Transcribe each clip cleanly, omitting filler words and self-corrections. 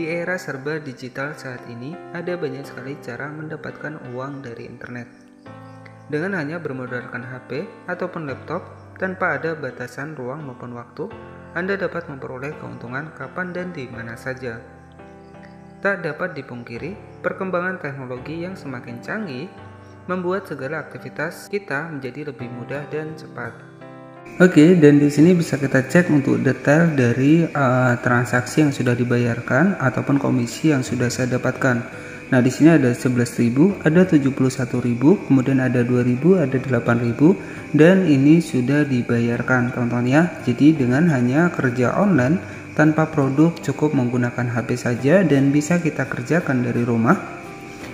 Di era serba digital saat ini, ada banyak sekali cara mendapatkan uang dari internet. Dengan hanya bermodalkan HP ataupun laptop, tanpa ada batasan ruang maupun waktu, Anda dapat memperoleh keuntungan kapan dan di mana saja. Tak dapat dipungkiri, perkembangan teknologi yang semakin canggih membuat segala aktivitas kita menjadi lebih mudah dan cepat. Oke, dan di sini bisa kita cek untuk detail dari transaksi yang sudah dibayarkan ataupun komisi yang sudah saya dapatkan. Nah, di sini ada 11.000, ada 71.000, kemudian ada 2.000, ada 8.000, dan ini sudah dibayarkan, teman-teman ya. Jadi dengan hanya kerja online tanpa produk, cukup menggunakan HP saja dan bisa kita kerjakan dari rumah,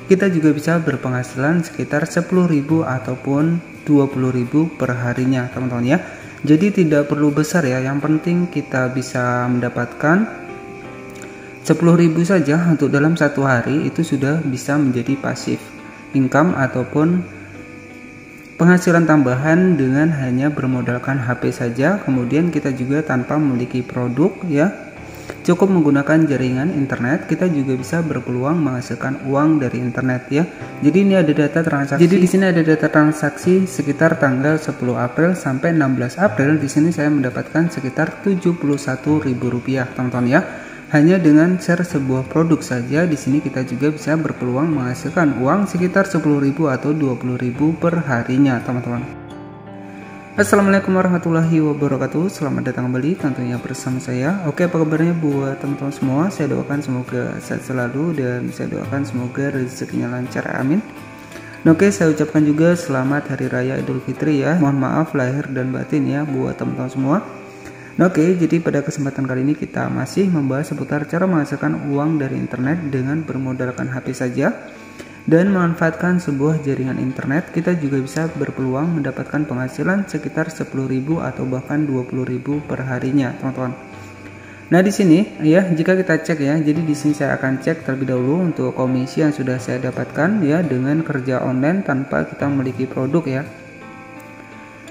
kita juga bisa berpenghasilan sekitar 10.000 ataupun 20.000 per harinya, teman-teman ya. Jadi tidak perlu besar ya, yang penting kita bisa mendapatkan 10.000 saja untuk dalam satu hari, itu sudah bisa menjadi passive income ataupun penghasilan tambahan dengan hanya bermodalkan HP saja. Kemudian kita juga tanpa memiliki produk ya, cukup menggunakan jaringan internet, kita juga bisa berpeluang menghasilkan uang dari internet ya. Jadi ini ada data transaksi. Jadi di sini ada data transaksi sekitar tanggal 10 April sampai 16 April. Di sini saya mendapatkan sekitar Rp71.000, teman-teman ya. Hanya dengan share sebuah produk saja, di sini kita juga bisa berpeluang menghasilkan uang sekitar 10.000 atau 20.000 per harinya, teman-teman. Assalamualaikum warahmatullahi wabarakatuh. Selamat datang kembali tentunya bersama saya. Oke, apa kabarnya buat teman-teman semua? Saya doakan semoga sehat selalu dan saya doakan semoga rezekinya lancar, amin. Oke, saya ucapkan juga selamat Hari Raya Idul Fitri ya. Mohon maaf lahir dan batin ya buat teman-teman semua. Oke, jadi pada kesempatan kali ini kita masih membahas seputar cara menghasilkan uang dari internet dengan bermodalkan HP saja. Dan memanfaatkan sebuah jaringan internet, kita juga bisa berpeluang mendapatkan penghasilan sekitar 10.000 atau bahkan 20.000 per harinya, teman-teman. Nah, di sini ya, jika kita cek ya, jadi di sini saya akan cek terlebih dahulu untuk komisi yang sudah saya dapatkan ya dengan kerja online tanpa kita memiliki produk ya.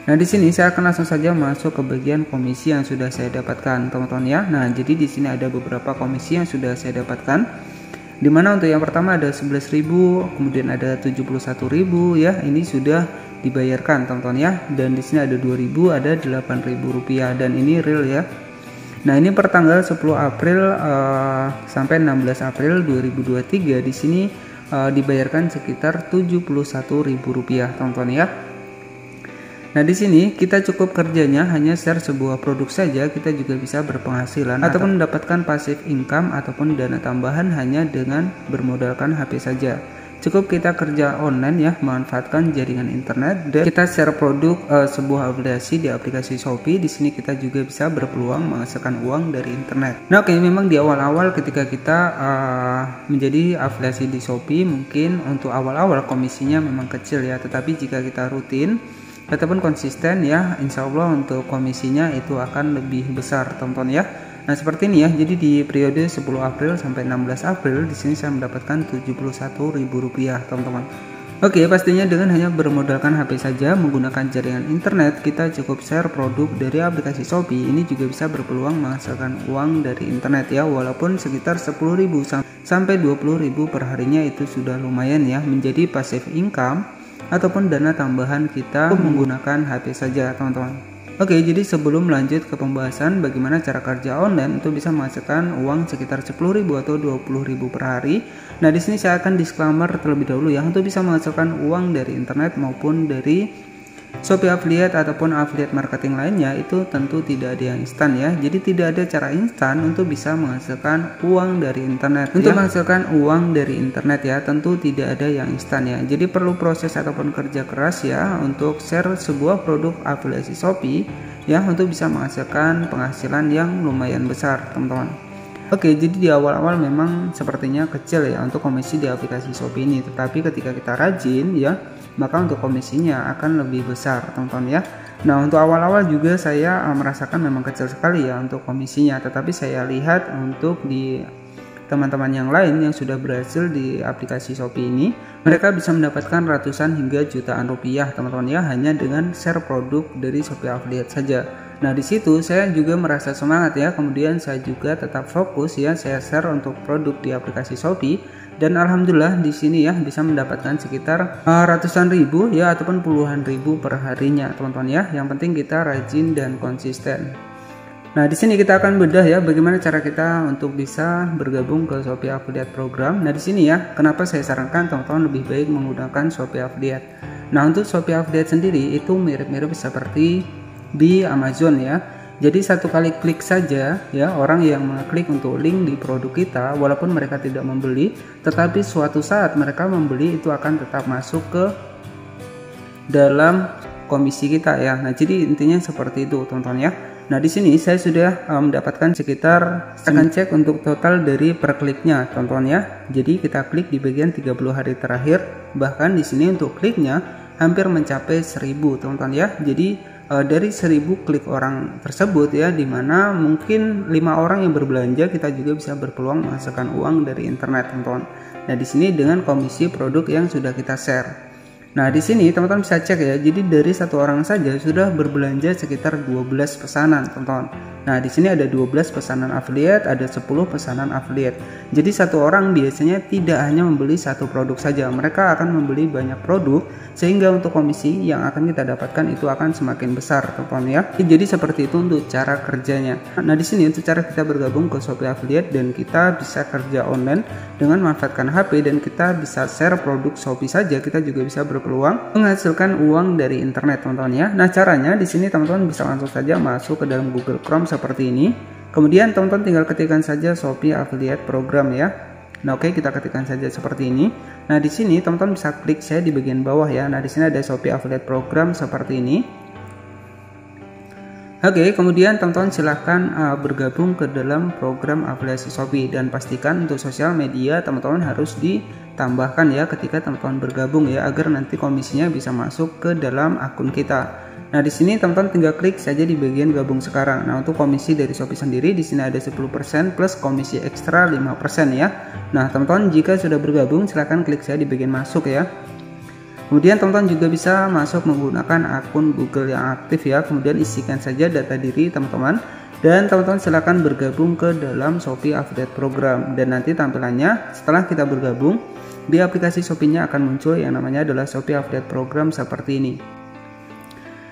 Nah, di sini saya akan langsung saja masuk ke bagian komisi yang sudah saya dapatkan, teman-teman ya. Nah, jadi di sini ada beberapa komisi yang sudah saya dapatkan. Dimana untuk yang pertama ada 11.000, kemudian ada 71.000 ya, ini sudah dibayarkan, teman-teman ya. Dan di sini ada 2.000, ada 8.000 rupiah dan ini real ya. Nah, ini per tanggal 10 April sampai 16 April 2023 di sini dibayarkan sekitar 71.000 rupiah, teman-teman ya. Nah, di sini kita cukup kerjanya hanya share sebuah produk saja, kita juga bisa berpenghasilan ataupun mendapatkan passive income ataupun dana tambahan hanya dengan bermodalkan HP saja. Cukup kita kerja online ya, memanfaatkan jaringan internet dan kita share produk sebuah aplikasi di aplikasi Shopee. Di sini kita juga bisa berpeluang menghasilkan uang dari internet. Nah, oke, memang di awal-awal ketika kita menjadi afiliasi di Shopee, mungkin untuk awal-awal komisinya memang kecil ya, tetapi jika kita rutin ataupun konsisten ya, insya Allah untuk komisinya itu akan lebih besar, teman-teman ya. Nah, seperti ini ya. Jadi di periode 10 April sampai 16 April di sini saya mendapatkan Rp71.000, teman-teman. Oke, pastinya dengan hanya bermodalkan HP saja menggunakan jaringan internet, kita cukup share produk dari aplikasi Shopee. Ini juga bisa berpeluang menghasilkan uang dari internet ya, walaupun sekitar 10.000 sampai 20.000 per harinya, itu sudah lumayan ya, menjadi passive income ataupun dana tambahan kita menggunakan HP saja, teman-teman. Oke, jadi sebelum lanjut ke pembahasan bagaimana cara kerja online untuk bisa menghasilkan uang sekitar 10.000 atau 20.000 per hari. Nah, di sini saya akan disclaimer terlebih dahulu ya, untuk bisa menghasilkan uang dari internet maupun dari Shopee Affiliate ataupun affiliate marketing lainnya, itu tentu tidak ada yang instan ya. Jadi tidak ada cara instan untuk bisa menghasilkan uang dari internet. Untuk menghasilkan uang dari internet ya, tentu tidak ada yang instan ya. Jadi perlu proses ataupun kerja keras ya untuk share sebuah produk afiliasi Shopee ya, untuk bisa menghasilkan penghasilan yang lumayan besar, teman-teman. Oke, jadi di awal-awal memang sepertinya kecil ya untuk komisi di aplikasi Shopee ini, tetapi ketika kita rajin ya, maka untuk komisinya akan lebih besar, teman-teman ya. Nah, untuk awal-awal juga saya merasakan memang kecil sekali ya untuk komisinya, tetapi saya lihat untuk di teman-teman yang lain yang sudah berhasil di aplikasi Shopee ini, mereka bisa mendapatkan ratusan hingga jutaan rupiah, teman-teman ya, hanya dengan share produk dari Shopee Affiliate saja. Nah, di situ saya juga merasa semangat ya. Kemudian saya juga tetap fokus ya, saya share untuk produk di aplikasi Shopee. Dan alhamdulillah di sini ya bisa mendapatkan sekitar ratusan ribu ya ataupun puluhan ribu per harinya, teman-teman ya. Yang penting kita rajin dan konsisten. Nah, di sini kita akan bedah ya bagaimana cara kita untuk bisa bergabung ke Shopee Affiliate Program. Nah, di sini ya, kenapa saya sarankan teman-teman lebih baik menggunakan Shopee Affiliate. Nah, untuk Shopee Affiliate sendiri itu mirip-mirip seperti di Amazon ya. Jadi satu kali klik saja ya, orang yang mengklik untuk link di produk kita, walaupun mereka tidak membeli, tetapi suatu saat mereka membeli itu akan tetap masuk ke dalam komisi kita ya. Nah, jadi intinya seperti itu teman-teman ya. Nah, di sini saya sudah mendapatkan sekitar, saya akan cek untuk total dari per kliknya teman-teman ya. Jadi kita klik di bagian 30 hari terakhir, bahkan di sini untuk kliknya hampir mencapai 1000 teman-teman ya. Jadi dari 1000 klik orang tersebut ya, dimana mungkin 5 orang yang berbelanja, kita juga bisa berpeluang menghasilkan uang dari internet teman-teman. Nah, di sini dengan komisi produk yang sudah kita share. Nah, di sini teman-teman bisa cek ya. Jadi dari satu orang saja sudah berbelanja sekitar 12 pesanan, teman-teman. Nah, di sini ada 12 pesanan affiliate, ada 10 pesanan affiliate. Jadi satu orang biasanya tidak hanya membeli satu produk saja, mereka akan membeli banyak produk sehingga untuk komisi yang akan kita dapatkan itu akan semakin besar, teman-teman ya. Jadi seperti itu untuk cara kerjanya. Nah, di sini untuk cara kita bergabung ke Shopee Affiliate dan kita bisa kerja online dengan memanfaatkan HP dan kita bisa share produk Shopee saja, kita juga bisa berpeluang menghasilkan uang dari internet, teman-teman ya. Nah, caranya di sini teman-teman bisa langsung saja masuk ke dalam Google Chrome seperti ini. Kemudian teman-teman tinggal ketikkan saja Shopee Affiliate Program ya. Nah, oke, kita ketikkan saja seperti ini. Nah, di sini teman-teman bisa klik saya di bagian bawah ya. Nah, di sini ada Shopee Affiliate Program seperti ini. Oke, kemudian teman-teman silahkan bergabung ke dalam program afiliasi Shopee dan pastikan untuk sosial media teman-teman harus ditambahkan ya ketika teman-teman bergabung ya, agar nanti komisinya bisa masuk ke dalam akun kita. Nah, di sini teman-teman tinggal klik saja di bagian gabung sekarang. Nah, untuk komisi dari Shopee sendiri di sini ada 10% plus komisi ekstra 5% ya. Nah, teman-teman jika sudah bergabung silahkan klik saja di bagian masuk ya. Kemudian teman-teman juga bisa masuk menggunakan akun Google yang aktif ya. Kemudian isikan saja data diri teman-teman dan teman-teman silahkan bergabung ke dalam Shopee Affiliate Program. Dan nanti tampilannya setelah kita bergabung di aplikasi Shopee-nya akan muncul yang namanya adalah Shopee Affiliate Program seperti ini.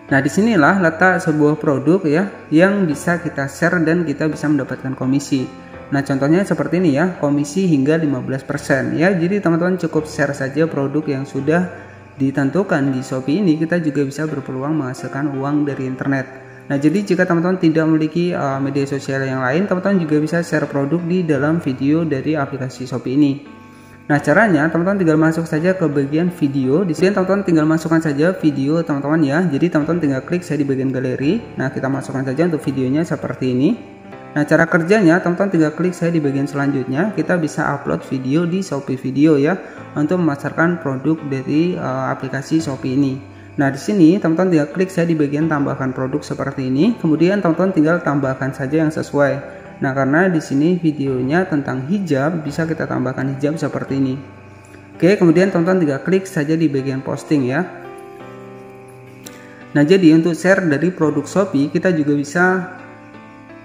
Nah, disinilah letak sebuah produk ya yang bisa kita share dan kita bisa mendapatkan komisi. Nah, contohnya seperti ini ya, komisi hingga 15% ya. Jadi teman-teman cukup share saja produk yang sudah ditentukan di Shopee ini, kita juga bisa berpeluang menghasilkan uang dari internet. Nah, jadi jika teman-teman tidak memiliki media sosial yang lain, teman-teman juga bisa share produk di dalam video dari aplikasi Shopee ini. Nah, caranya teman-teman tinggal masuk saja ke bagian video. Di sini teman-teman tinggal masukkan saja video teman-teman ya. Jadi teman-teman tinggal klik saya di bagian galeri. Nah, kita masukkan saja untuk videonya seperti ini. Nah, cara kerjanya teman-teman tinggal klik saya di bagian selanjutnya. Kita bisa upload video di Shopee Video ya untuk memasarkan produk dari aplikasi Shopee ini. Nah, di sini teman-teman tinggal klik saya di bagian tambahkan produk seperti ini. Kemudian teman-teman tinggal tambahkan saja yang sesuai. Nah, karena di sini videonya tentang hijab, bisa kita tambahkan hijab seperti ini. Oke, kemudian teman-teman tinggal klik saja di bagian posting ya. Nah, jadi untuk share dari produk Shopee, kita juga bisa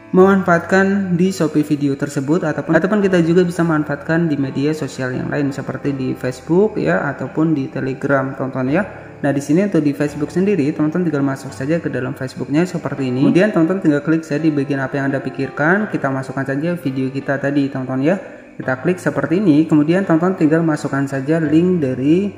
memanfaatkan di Shopee Video tersebut ataupun kita juga bisa manfaatkan di media sosial yang lain seperti di Facebook ya ataupun di Telegram, teman-teman ya. Nah, di sini untuk di Facebook sendiri, teman-teman tinggal masuk saja ke dalam Facebooknya seperti ini. Kemudian teman-teman tinggal klik saja di bagian apa yang Anda pikirkan. Kita masukkan saja video kita tadi, teman-teman ya. Kita klik seperti ini. Kemudian teman-teman tinggal masukkan saja link dari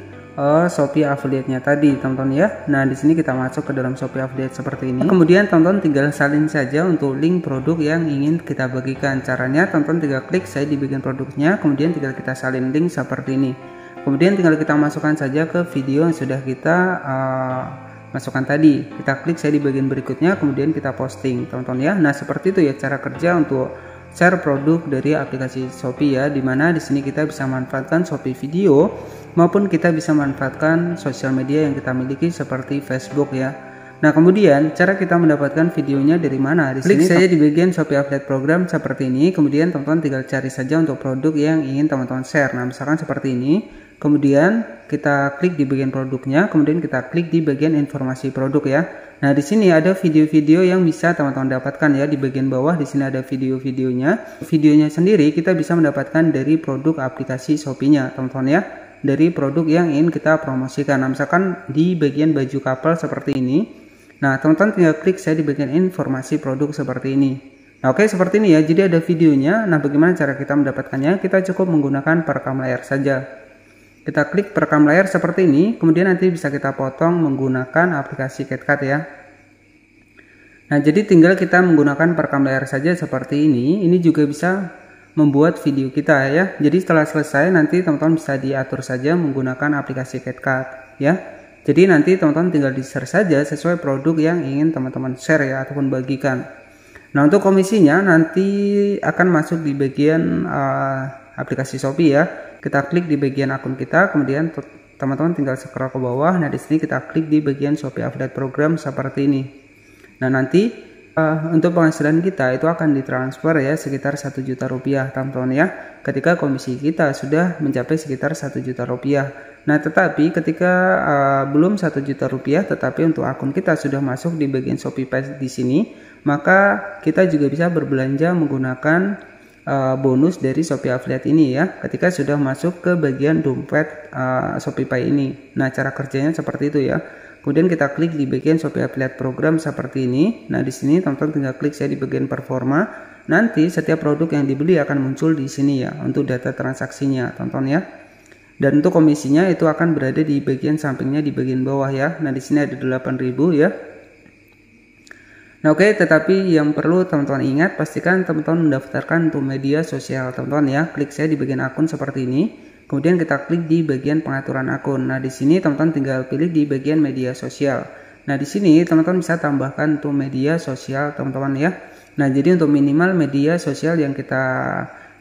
Shopee Affiliate-nya tadi, teman-teman ya. Nah, di sini kita masuk ke dalam Shopee Affiliate seperti ini. Kemudian teman-teman tinggal salin saja untuk link produk yang ingin kita bagikan. Caranya teman-teman tinggal klik saya di bagian produknya, kemudian tinggal kita salin link seperti ini. Kemudian tinggal kita masukkan saja ke video yang sudah kita masukkan tadi. Kita klik saya di bagian berikutnya, kemudian kita posting, teman-teman ya. Nah, seperti itu ya cara kerja untuk share produk dari aplikasi Shopee ya, dimana di sini kita bisa manfaatkan Shopee Video maupun kita bisa manfaatkan sosial media yang kita miliki seperti Facebook ya. Nah, kemudian cara kita mendapatkan videonya dari mana? Di sini klik saja di bagian Shopee Affiliate Program seperti ini. Kemudian teman-teman tinggal cari saja untuk produk yang ingin teman-teman share. Nah, misalkan seperti ini. kemudian kita klik di bagian produknya, kemudian kita klik di bagian informasi produk ya. Nah, di sini ada video-video yang bisa teman-teman dapatkan ya. Di bagian bawah di sini ada video-videonya. Videonya sendiri kita bisa mendapatkan dari produk aplikasi Shopee-nya, teman-teman ya. Dari produk yang ingin kita promosikan. Nah, misalkan di bagian baju couple seperti ini. Nah, teman-teman tinggal klik saya di bagian informasi produk seperti ini. Nah, oke, seperti ini ya. Jadi ada videonya. Nah, bagaimana cara kita mendapatkannya? Kita cukup menggunakan perekam layar saja. Kita klik perekam layar seperti ini, kemudian nanti bisa kita potong menggunakan aplikasi CapCut ya. Nah, jadi tinggal kita menggunakan perekam layar saja seperti ini. Ini juga bisa membuat video kita ya. Jadi setelah selesai nanti teman-teman bisa diatur saja menggunakan aplikasi CapCut ya. Jadi nanti teman-teman tinggal di-share saja sesuai produk yang ingin teman-teman share ya ataupun bagikan. Nah, untuk komisinya nanti akan masuk di bagian aplikasi Shopee ya. Kita klik di bagian akun kita, kemudian teman-teman tinggal scroll ke bawah. Nah, di sini kita klik di bagian Shopee Affiliate Program seperti ini. Nah, nanti untuk penghasilan kita itu akan ditransfer ya sekitar 1 juta rupiah, teman-teman ya. Ketika komisi kita sudah mencapai sekitar 1 juta rupiah. Nah, tetapi ketika belum 1 juta rupiah, tetapi untuk akun kita sudah masuk di bagian Shopee Pay di sini, maka kita juga bisa berbelanja menggunakan bonus dari Shopee Affiliate ini ya, ketika sudah masuk ke bagian dompet Shopee Pay ini. Nah, cara kerjanya seperti itu ya. Kemudian kita klik di bagian Shopee Affiliate Program seperti ini. Nah, di sini teman-teman tinggal klik saya di bagian performa. Nanti setiap produk yang dibeli akan muncul di sini ya untuk data transaksinya, teman-teman ya. Dan untuk komisinya itu akan berada di bagian sampingnya di bagian bawah ya. Nah, di sini ada 8.000 ya. Nah, oke, tetapi yang perlu teman-teman ingat, pastikan teman-teman mendaftarkan untuk media sosial teman-teman ya. Klik saya di bagian akun seperti ini. Kemudian kita klik di bagian pengaturan akun. Nah, di sini teman-teman tinggal pilih di bagian media sosial. Nah, di sini teman-teman bisa tambahkan untuk media sosial teman-teman ya. Nah, jadi untuk minimal media sosial yang kita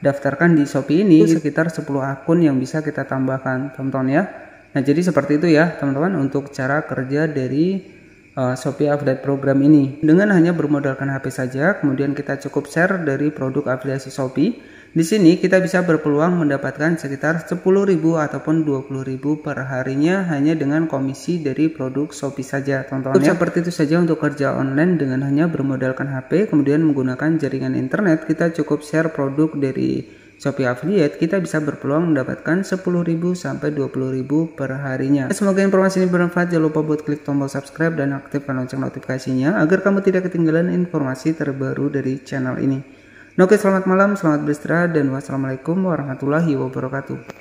daftarkan di Shopee ini sekitar 10 akun yang bisa kita tambahkan teman-teman ya. Nah, jadi seperti itu ya teman-teman untuk cara kerja dari Shopee Affiliate Program ini. Dengan hanya bermodalkan HP saja, kemudian kita cukup share dari produk afiliasi Shopee. Di sini kita bisa berpeluang mendapatkan sekitar 10.000 ataupun 20.000 per harinya hanya dengan komisi dari produk Shopee saja, teman-teman ya. Seperti itu saja untuk kerja online dengan hanya bermodalkan HP, kemudian menggunakan jaringan internet. Kita cukup share produk dari Shopee Affiliate, kita bisa berpeluang mendapatkan 10.000 sampai 20.000 per harinya. Semoga informasi ini bermanfaat. Jangan lupa buat klik tombol subscribe dan aktifkan lonceng notifikasinya agar kamu tidak ketinggalan informasi terbaru dari channel ini. Oke, selamat malam, selamat beristirahat, dan wassalamualaikum warahmatullahi wabarakatuh.